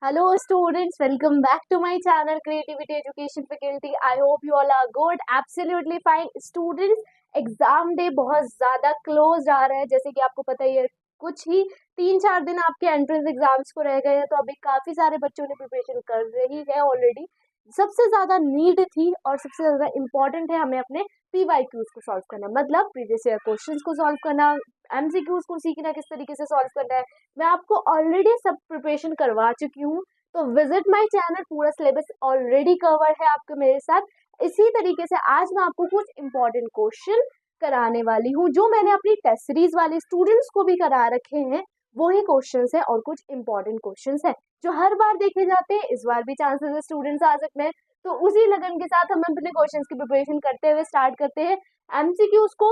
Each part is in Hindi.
Hello students, welcome back to my channel Creativity Education Faculty. I hope you all are good, absolutely fine. Students, exam day बहुत ज़्यादा क्लोज आ रहा है, जैसे कि आपको पता ही है कुछ ही 3-4 दिन आपके एंट्रेंस एग्जाम्स को रह गए हैं, तो अभी काफ़ी सारे बच्चों ने प्रिपरेशन कर रही है ऑलरेडी। सबसे ज़्यादा नीड थी और सबसे ज़्यादा इम्पॉर्टेंट है हमें अपने PYQs को सॉल्व करना, मतलब प्रीवियस ईयर क्वेश्चंस को सॉल्व करना, MCQs को सीखना किस तरीके से सॉल्व करना है। मैं आपको ऑलरेडी सब प्रिपरेशन करवा चुकी हूँ, तो विजिट माय चैनल, पूरा सिलेबस ऑलरेडी कवर है आपके मेरे साथ। इसी तरीके से आज मैं आपको कुछ इंपॉर्टेंट क्वेश्चन कराने वाली हूँ, जो मैंने अपनी टेस्ट सीरीज वाले स्टूडेंट्स को भी करा रखे हैं। वही क्वेश्चंस है और कुछ इंपॉर्टेंट क्वेश्चंस है जो हर बार देखे जाते हैं, इस बार भी चांसेस है स्टूडेंट्स आ सकते हैं। तो उसी लगन के साथ हम अपने क्वेश्चंस की प्रिपरेशन करते हुए स्टार्ट करते हैं। MCQs को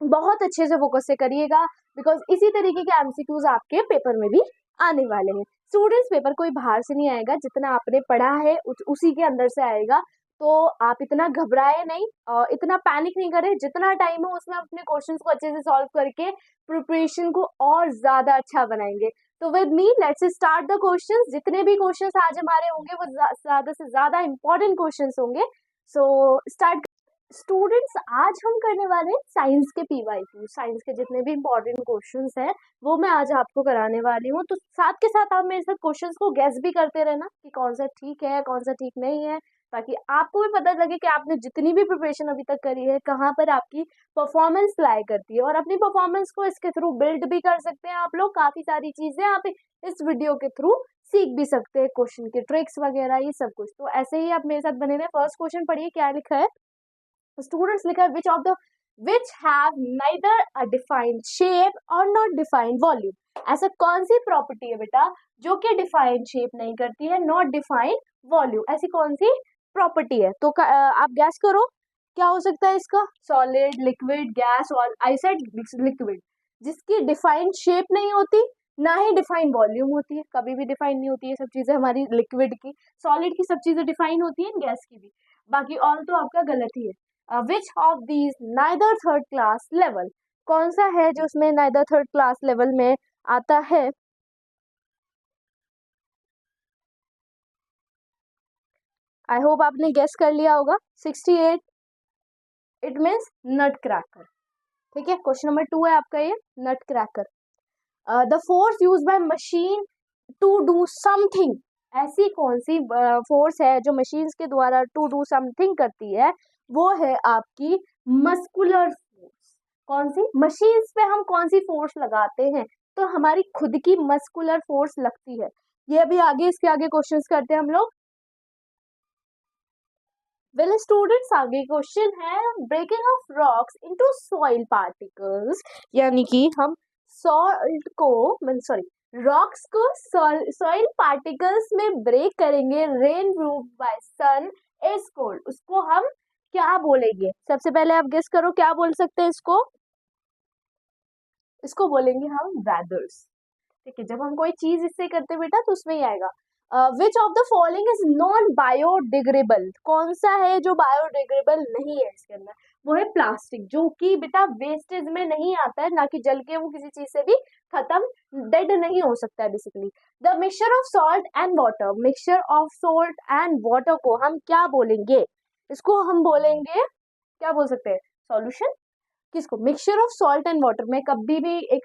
बहुत अच्छे से फोकस से करिएगा, बिकॉज इसी तरीके के MCQs आपके पेपर में भी आने वाले हैं। स्टूडेंट्स, पेपर कोई बाहर से नहीं आएगा, जितना आपने पढ़ा है उसी के अंदर से आएगा। तो आप इतना घबराए नहीं, इतना पैनिक नहीं करें। जितना टाइम हो उसमें अपने क्वेश्चंस को अच्छे से सॉल्व करके प्रिपरेशन को और ज्यादा अच्छा बनाएंगे। तो with me let's start the questions. जितने भी क्वेश्चंस आज हमारे होंगे वो ज्यादा से ज्यादा इंपॉर्टेंट क्वेश्चंस होंगे। So start. स्टूडेंट्स, आज हम करने वाले हैं साइंस के PYQ। साइंस के जितने भी इंपॉर्टेंट क्वेश्चंस हैं वो मैं आज आपको कराने वाली हूँ। तो साथ के साथ आप मेरे साथ क्वेश्चंस को गैस भी करते रहना कि कौन सा ठीक है कौन सा ठीक नहीं है, ताकि आपको भी पता लगे कि आपने जितनी भी प्रिपरेशन अभी तक करी है कहाँ पर आपकी परफॉर्मेंस लाई करती है। और अपनी परफॉर्मेंस को इसके थ्रू बिल्ड भी कर सकते हैं आप लोग। काफी सारी चीजें आप इस वीडियो के थ्रू सीख भी सकते हैं, क्वेश्चन के ट्रिक्स वगैरह, ये सब कुछ। तो ऐसे ही आप मेरे साथ बने रहे। फर्स्ट क्वेश्चन पढ़िए क्या लिखा है। स्टूडेंट्स लिखा है which have neither a defined shape और नॉट डिफाइंड वॉल्यूम। ऐसा कौन सी प्रॉपर्टी है बेटा जो कि डिफाइंड शेप नहीं करती है, नॉट डिफाइंड वॉल्यूम? ऐसी कौन सी प्रॉपर्टी है? तो आप गैस करो क्या हो सकता है इसका। सॉलिड, लिक्विड, गैस, और आई सेड लिक्विड, जिसकी डिफाइंड शेप नहीं होती, ना ही डिफाइंड वॉल्यूम होती है। कभी भी डिफाइन नहीं होती है सब चीजें हमारी। लिक्विड की, सॉलिड की सब चीजें डिफाइन होती है, गैस की भी। बाकी ऑल तो आपका गलत ही है। Which of these neither third class level, कौन सा है जो उसमें नाइदर थर्ड क्लास लेवल में आता है? आई होप आपने गेस कर लिया होगा। 68, इट मीन्स नट क्रैकर। ठीक है, क्वेश्चन नंबर 2 है आपका ये, nutcracker. The force use by machine to do something, ऐसी कौन सी फोर्स है जो मशीन्स के द्वारा टू डू समथिंग करती है? वो है आपकी मस्कुलर फोर्स। कौन सी? मशीन्स पे हम कौन सी फोर्स लगाते हैं? तो हमारी खुद की मस्कुलर फोर्स लगती है। ये अभी आगे, इसके आगे क्वेश्चंस करते हैं हम लोग। वेल स्टूडेंट्स, आगे क्वेश्चन है breaking of rocks into soil particles, यानी कि हम सॉल्ट को, सॉरी रॉक्स को सॉइल पार्टिकल्स में ब्रेक करेंगे। Rain proof by sun is cold, उसको हम क्या बोलेंगे? सबसे पहले आप गेस करो क्या बोल सकते हैं इसको। इसको बोलेंगे हम वेदर्स। ठीक है, जब हम कोई चीज इससे करते हैं बेटा तो उसमें ही आएगा। Which of the following is non biodegradable, कौन सा है जो बायोडिग्रेबल नहीं है इसके अंदर? वो है प्लास्टिक, जो कि बेटा वेस्टेज में नहीं आता है, ना कि जल के वो किसी चीज से भी खत्म, डेड नहीं हो सकता है basically. The mixture of salt and water, mixture of salt and water को हम क्या बोलेंगे? इसको हम बोलेंगे, क्या बोल सकते हैं, सॉल्यूशन। किसको? Mixture of salt and water में कभी भी एक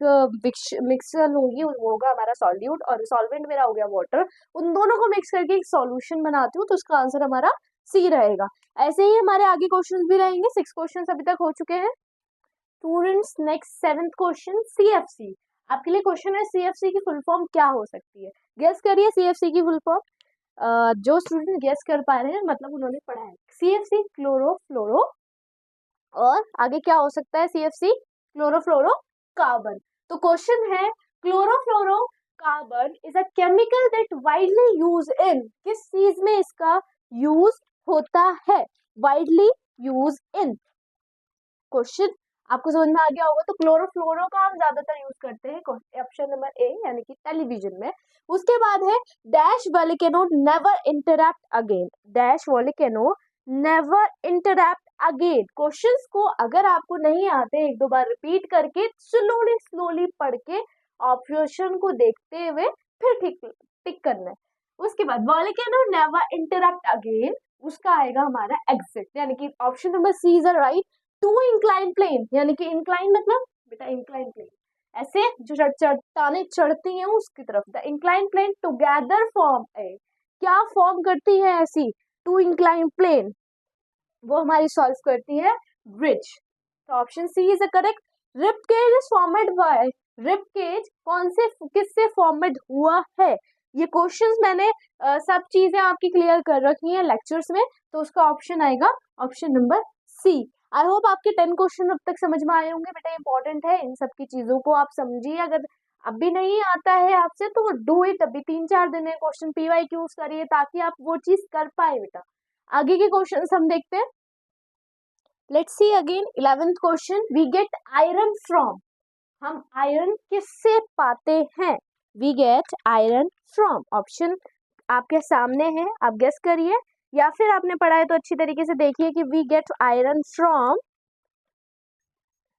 मिक्सचर लूंगी, वो होगा हमारा सॉल्यूट, और सॉल्वेंट मेरा हो गया वाटर। उन दोनों को मिक्स करके एक सॉल्यूशन बनाती हूँ, तो उसका आंसर हमारा सी रहेगा। ऐसे ही हमारे आगे क्वेश्चंस भी रहेंगे। 6 क्वेश्चंस अभी तक हो चुके हैं। Students, next 7th question, CFC। आपके लिए क्वेश्चन है CFC की फुल फॉर्म क्या हो सकती है? गेस करिए CFC की फुल फॉर्म। जो स्टूडेंट गेस कर पा रहे हैं मतलब उन्होंने पढ़ा है। CFC क्लोरोफ्लोरो, और आगे क्या हो सकता है? CFC chlorofluoro carbon. तो क्वेश्चन है chlorofluoro carbon is a chemical that widely use in, किस चीज में इसका यूज होता है? Widely use in. क्वेश्चन आपको समझ में आ गया होगा। तो क्लोरोफ्लोरो का हम ज्यादातर यूज करते हैं ऑप्शन नंबर ए, यानी कि टेलीविजन में। उसके बाद है dash volcano never interrupt again, dash volcano never interrupt again. Questions को अगर आपको नहीं आते, एक दो बार रिपीट करके स्लोली स्लोली पढ़ के ऑप्शन को देखते हुए फिर ठीक टिक करना है। उसके बाद वॉल्केनो नेवर इंटरप्ट अगेन, उसका आएगा हमारा एग्जिट, यानी कि option number C is right. To incline plane, यानी कि इंक्लाइन मतलब बेटा इंक्लाइन प्लेन ऐसे जो चट्टाने चढ़ती हैं उसकी तरफ, the incline plane together form a, क्या फॉर्म करती है ऐसी टू इंक्लाइन प्लेन, वो हमारी सॉल्व करती है ब्रिज। तो option C is correct. Rib cage is formed by, rib cage कौन से किससे फॉर्मेड हुआ है, ये क्वेश्चंस मैंने सब चीजें आपकी क्लियर कर रखी हैं लेक्चर्स में, तो उसका ऑप्शन आएगा option number C. I hope आपके 10 क्वेश्चन अब तक समझ में आए होंगे बेटा, इंपॉर्टेंट है इन सब की चीजों को आप समझिए। अगर अभी नहीं आता है आपसे तो डू इट, अभी 3-4 दिन है, क्वेश्चन PYQs करिए ताकि आप वो चीज कर पाए बेटा। आगे के क्वेश्चन हम देखते हैं। Let's see again 11th question, we get iron from, हम आयरन किससे पाते हैं, we get iron from, option आपके सामने है, आप गेस करिए या फिर आपने पढ़ा है तो अच्छी तरीके से देखिए कि we get iron from,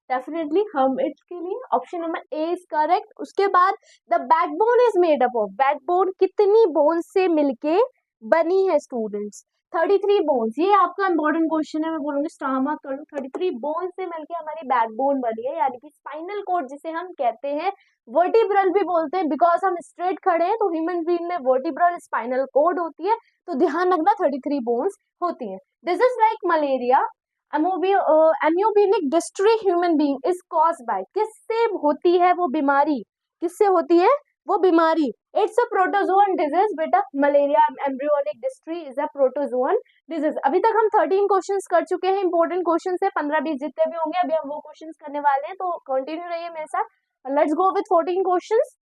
definitely हम इसके लिए option number A is correct. उसके बाद the backbone is made up of, backbone कितनी बोन से मिलके बनी है स्टूडेंट्स, 33 बोन्स, ये आपका इंपॉर्टेंट क्वेश्चन है, मैं बोलूंगी स्टार मार्क कर लो। 33 बोन से मिलके हमारी बैकबोन बनी है, यानी कि स्पाइनल कॉर्ड जिसे हम कहते हैं, वर्टिब्रल भी बोलते हैं, बिकॉज हम स्ट्रेट खड़े हैं तो ह्यूमन बीइंग में वर्टिब्रल स्पाइनल कॉर्ड होती है, तो ध्यान रखना 33 बोन्स होती है। This is like malaria, amoebic dysentery human being is cause by, किससे होती है वो बीमारी, किससे होती है वो बीमारी, इट्स अ प्रोटोजोअन डिजीज बेटा, malaria embryonic dysentery is a protozoan disease. अभी तक हम 13 क्वेश्चंस कर चुके हैं, इंपॉर्टेंट क्वेश्चंस है, 15-20 जितने भी होंगे अभी हम वो क्वेश्चंस करने वाले हैं, तो कंटिन्यू रहिए मेरे साथ। Let's go with 14 questions.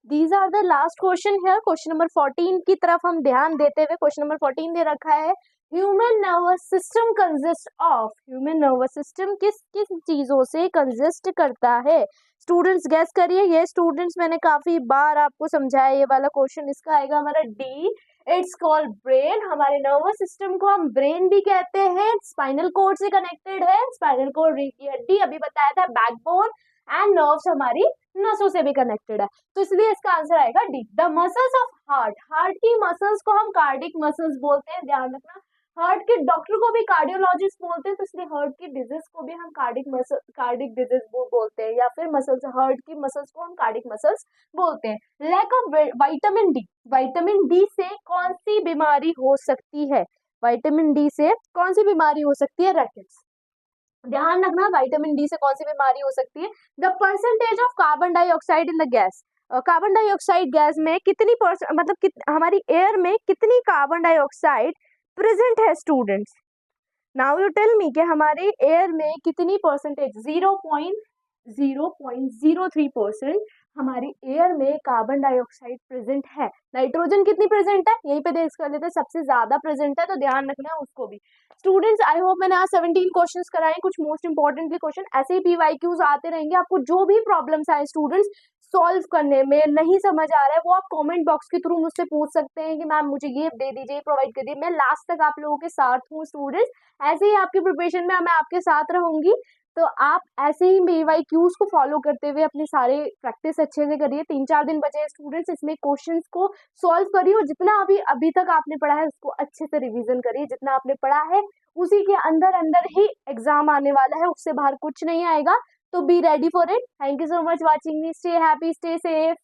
These are the last question है, क्वेश्चन नंबर 14 की तरफ हम ध्यान देते हुए, क्वेश्चन नंबर 14 दे रखा है, human nervous system consist of, human nervous system किस किस चीजों से कंसिस्ट करता है, स्टूडेंट्स गैस करिए। ये स्टूडेंट्स मैंने काफी बार आपको समझाया ये वाला क्वेश्चन, इसका आएगा हमारा डी, इट्स कॉल्ड ब्रेन, हमारे नर्वस सिस्टम को हम ब्रेन भी कहते हैं, स्पाइनल कॉर्ड से कनेक्टेड है, स्पाइनल कॉर्ड रीढ़ की हड्डी, अभी बताया था बैकबोन एंड नर्व्स हमारी नसों से भी कनेक्टेड है, तो इसलिए इसका आंसर आएगा D. The muscles of heart, heart की मसल्स को हम कार्डिक मसल्स बोलते हैं, ध्यान रखना, हार्ट के डॉक्टर को भी कार्डियोलॉजिस्ट बोलते हैं, तो इसलिए हार्ट की डिजीज को भी हम कार्डिक डिजीज बोलते हैं, या फिर मसल्स, हार्ट की मसल्स को हम कार्डिक मसल्स बोलते हैं। Lack of vitamin D, vitamin D से कौन सी बीमारी हो सकती है, विटामिन डी से कौन सी बीमारी हो सकती है, रैकेट्स, ध्यान रखना विटामिन डी से कौन सी बीमारी हो सकती है। The percentage of carbon dioxide in the gas, carbon dioxide gas में कितनी मतलब हमारी एयर में कितनी कार्बन डाइऑक्साइड प्रेजेंट है students, now you tell me कि हमारे एयर में कितनी परसेंटेज, 0.03% हमारी एयर में कार्बन डाइऑक्साइड प्रेजेंट है। नाइट्रोजन कितनी प्रेजेंट है, यहीं पे देख कर लेते हैं, सबसे ज्यादा प्रेजेंट है, तो ध्यान रखना है उसको भी। स्टूडेंट्स आई होप मैंने आज 17 क्वेश्चंस कराए, कुछ मोस्ट इंपॉर्टेंटली क्वेश्चन ऐसे ही PYQs आते रहेंगे, आपको जो भी प्रॉब्लम्स आए स्टूडेंट्स सॉल्व करने में नहीं समझ आ रहा है वो आप कमेंट बॉक्स के थ्रू मुझसे पूछ सकते हैं कि मैम मुझे ये दे दीजिए, प्रोवाइड कर दीजिए, मैं लास्ट तक आप लोगों के साथ हूँ स्टूडेंट्स, ऐसे ही आपकी प्रिपरेशन में मैं आपके साथ रहूंगी, तो आप ऐसे ही PYQs को फॉलो करते हुए अपने सारे प्रैक्टिस अच्छे से करिए। 3-4 दिन बचे हैं स्टूडेंट्स, इसमें क्वेश्चंस को सॉल्व करिए और जितना अभी तक आपने पढ़ा है उसको अच्छे से रिवीजन करिए, जितना आपने पढ़ा है उसी के अंदर अंदर ही एग्जाम आने वाला है, उससे बाहर कुछ नहीं आएगा, तो be ready for it. Thank you so much watching me, stay happy, stay safe.